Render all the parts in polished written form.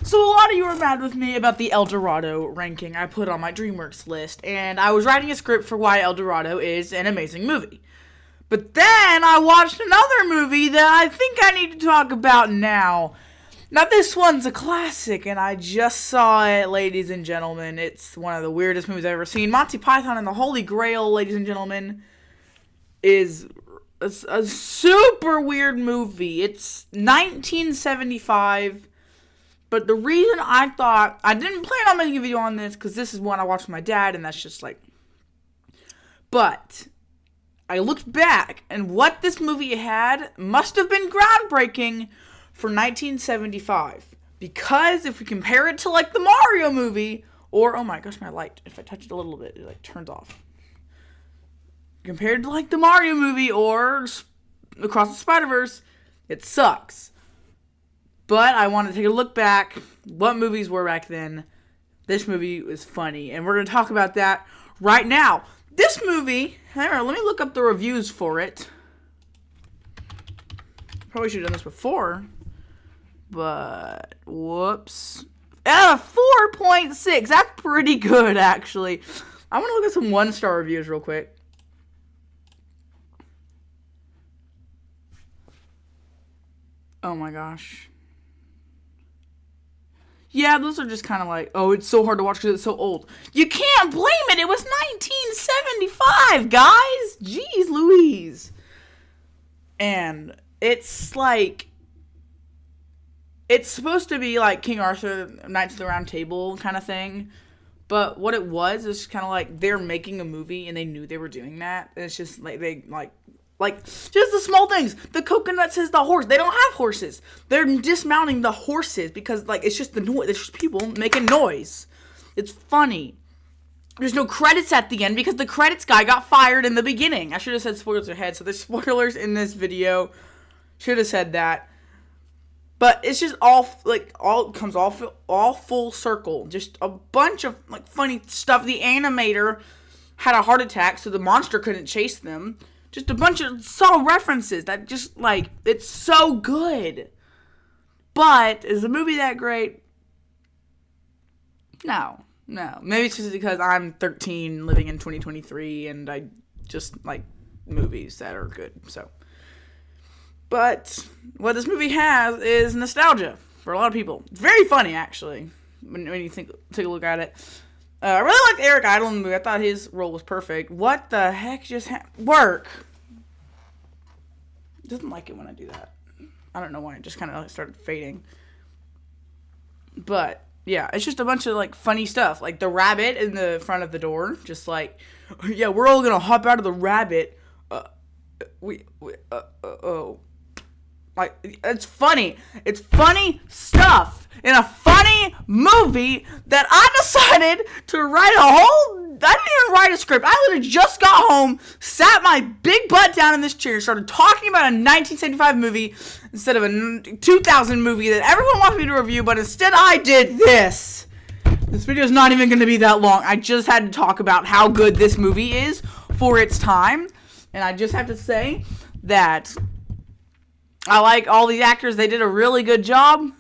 So a lot of you were mad with me about the El Dorado ranking I put on my DreamWorks list, and I was writing a script for why El Dorado is an amazing movie. But then I watched another movie that I think I need to talk about now. Now this one's a classic, and I just saw it, ladies and gentlemen. It's one of the weirdest movies I've ever seen. Monty Python and the Holy Grail, ladies and gentlemen, is a super weird movie. It's 1975. But the reason I thought, I didn't plan on making a video on this, because this is one I watched with my dad, and that's just like, but I looked back, and what this movie had must have been groundbreaking for 1975. Because if we compare it to, like, the Mario movie, or, oh my gosh, my light, if I touch it a little bit, it, like, turns off. Compared to, like, the Mario movie, or Across the Spider-Verse, it sucks. But I want to take a look back, what movies were back then. This movie was funny, and we're going to talk about that right now. This movie, let me look up the reviews for it. Probably should have done this before, but whoops. At a 4.6, that's pretty good, actually. I want to look at some one-star reviews real quick. Oh my gosh. Yeah, those are just kind of like, oh, it's so hard to watch because it's so old. You can't blame it. It was 1975, guys. Jeez Louise. And it's like, it's supposed to be like King Arthur, Knights of the Round Table kind of thing. But what it was kind of like they're making a movie and they knew they were doing that. And it's just like, just the small things. The coconut says the horse. They don't have horses. They're dismounting the horses because, like, it's just the noise. It's just people making noise. It's funny. There's no credits at the end because the credits guy got fired in the beginning. I should have said spoilers ahead. So there's spoilers in this video. Should have said that. But it's just all comes all full circle. Just a bunch of, like, funny stuff. The animator had a heart attack, so the monster couldn't chase them. Just a bunch of subtle references that just, like, it's so good. But, is the movie that great? No. Maybe it's just because I'm 13 living in 2023 and I just like movies that are good, so. But, what this movie has is nostalgia for a lot of people. It's very funny, actually, when you take a look at it. I really liked Eric Idle in the movie. I thought his role was perfect. What the heck just work? Doesn't like it when I do that. I don't know why. It just kind of started fading. But, yeah, it's just a bunch of, like, funny stuff. Like, the rabbit in the front of the door. Just like, yeah, we're all gonna hop out of the rabbit. Like, it's funny. It's funny stuff in a funny movie that I decided to write I didn't even write a script. I literally just got home, sat my big butt down in this chair, and started talking about a 1975 movie instead of a 2000 movie that everyone wants me to review, but instead I did this. This video is not even going to be that long. I just had to talk about how good this movie is for its time, and I just have to say that I like all these actors. They did a really good job.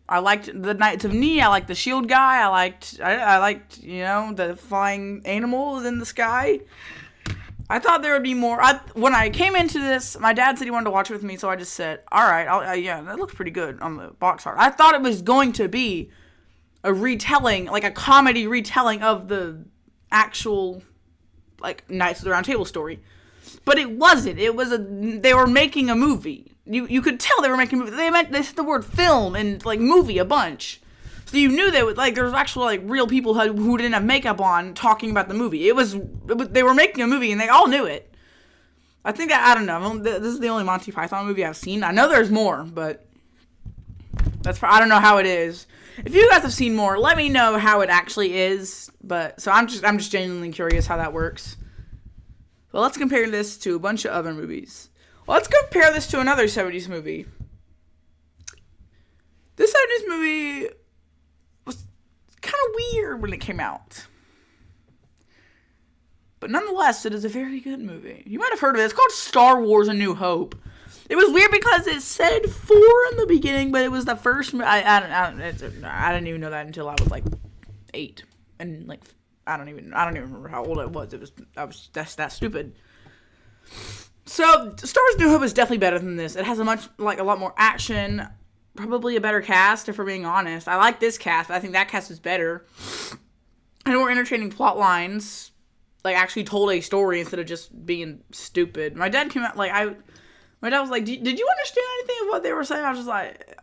I liked the Knights of Ni. I liked the shield guy. I liked, the flying animals in the sky. I thought there would be more. When I came into this, my dad said he wanted to watch it with me, so I just said, all right, yeah, that looks pretty good on the box art. I thought it was going to be a retelling, like a comedy retelling of the actual, like, Knights of the Round Table story. But it wasn't. They were making a movie. You could tell they were making a movie. They said the word film and, like, movie a bunch. So you knew there was actual, like, real people who didn't have makeup on talking about the movie. They were making a movie and they all knew it. I think I don't know. This is the only Monty Python movie I've seen. I know there's more, but I don't know how it is. If you guys have seen more, let me know how it actually is. But so I'm just genuinely curious how that works. Well, let's compare this to a bunch of other movies. Well, let's compare this to another 70s movie. This 70s movie was kind of weird when it came out. But nonetheless, it is a very good movie. You might have heard of it. It's called Star Wars A New Hope. It was weird because it said 4 in the beginning, but it was the first. I didn't even know that until I was like 8, and like I don't even remember how old I was. That's that stupid. So Star Wars: New Hope is definitely better than this. It has a lot more action, probably a better cast. If we're being honest, I like this cast, but I think that cast is better. And more entertaining plot lines, like actually told a story instead of just being stupid. My dad came out My dad was like, did you understand anything of what they were saying? I was just like,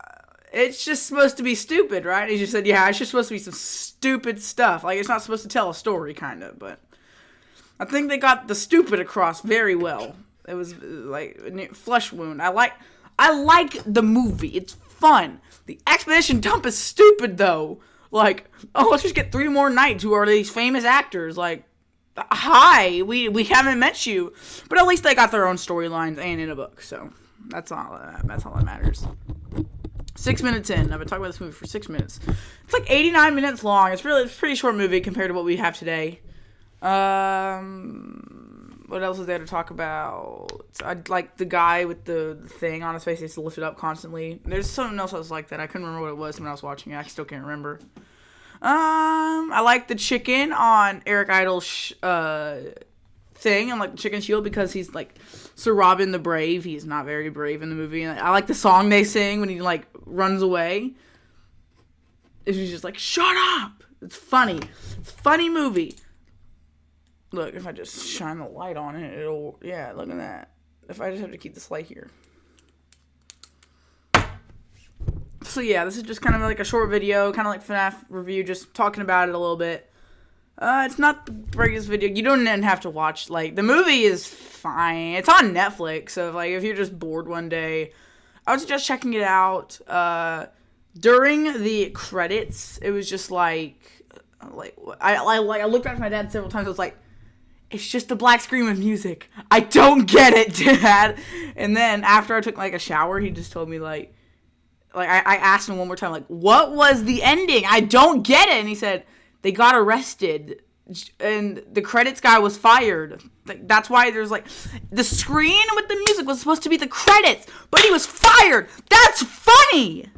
it's just supposed to be stupid, right? He just said, yeah, it's just supposed to be some stupid stuff. Like, it's not supposed to tell a story, kind of. But I think they got the stupid across very well. It was, like, flesh wound. I like the movie. It's fun. The expedition dump is stupid, though. Like, oh, let's just get 3 more knights who are these famous actors. Like, hi, we haven't met you, but at least they got their own storylines and in a book, so that's all that matters. 6 minutes in, I've been talking about this movie for 6 minutes. It's like 89 minutes long. It's a pretty short movie compared to what we have today. What else is there to talk about? I like the guy with the thing on his face. He has to lift it up constantly. There's something else I was like that. I couldn't remember what it was when I was watching it. I still can't remember. I like the chicken on Eric Idle's thing, and like the chicken shield, because he's like Sir Robin the Brave. He's not very brave in the movie. And I like the song they sing when he like runs away. He's just like, shut up! It's funny. It's a funny movie. Look, if I just shine the light on it, it'll, yeah, look at that. If I just have to keep this light here. So yeah, this is just kind of like a short video, kind of like FNAF review, just talking about it a little bit. It's not the greatest video. You don't even have to watch, like, the movie is fine. It's on Netflix, so if you're just bored one day, I would suggest checking it out. During the credits, it was just I looked at my dad several times. I was like, it's just a black screen with music. I don't get it, Dad. And then after I took like a shower, he just told me I asked him one more time, like, what was the ending? I don't get it. And he said, they got arrested and the credits guy was fired. That's why there's like, the screen with the music was supposed to be the credits, but he was fired. That's funny.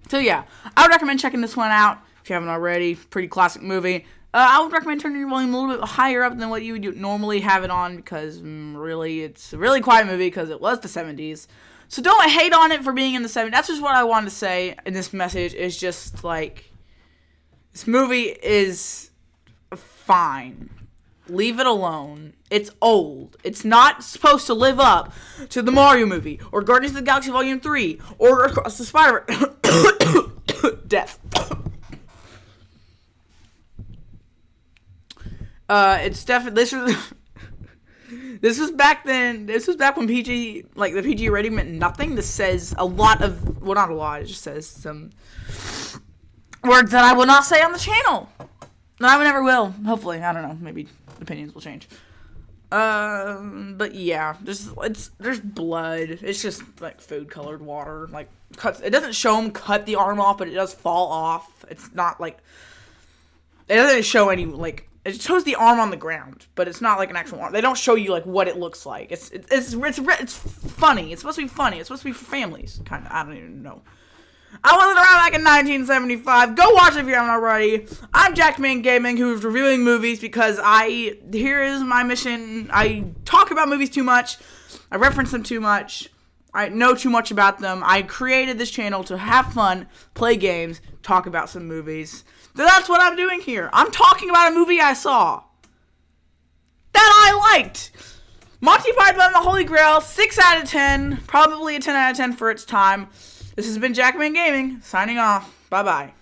So yeah, I would recommend checking this one out if you haven't already. Pretty classic movie. I would recommend turning your volume a little bit higher up than what you would normally have it on, because really, it's a really quiet movie because it was the 70s. So don't hate on it for being in the 70s. That's just what I wanted to say in this message, is just like, this movie is fine. Leave it alone. It's old. It's not supposed to live up to the Mario movie, or Guardians of the Galaxy Volume 3, or Across the Spider-Verse. Death. It's definitely, this was back then. This was back when PG, like the PG rating meant nothing. This says a lot of, well, not a lot. It just says some words that I will not say on the channel. And I never will. Hopefully, I don't know. Maybe opinions will change. But yeah, there's blood. It's just like food colored water. Like cuts. It doesn't show him cut the arm off, but it does fall off. It's not like, it doesn't show any like. It shows the arm on the ground, but it's not like an actual arm. They don't show you like what it looks like. It's funny. It's supposed to be funny. It's supposed to be for families, kind of. I don't even know. I wasn't around back in 1975. Go watch it if you haven't already. I'm Jackman Gaming, who's reviewing movies because here is my mission. I talk about movies too much. I reference them too much. I know too much about them. I created this channel to have fun, play games, talk about some movies. So that's what I'm doing here. I'm talking about a movie I saw that I liked. Monty Python and the Holy Grail, 6 out of 10. Probably a 10 out of 10 for its time. This has been Jackman Gaming, signing off. Bye-bye.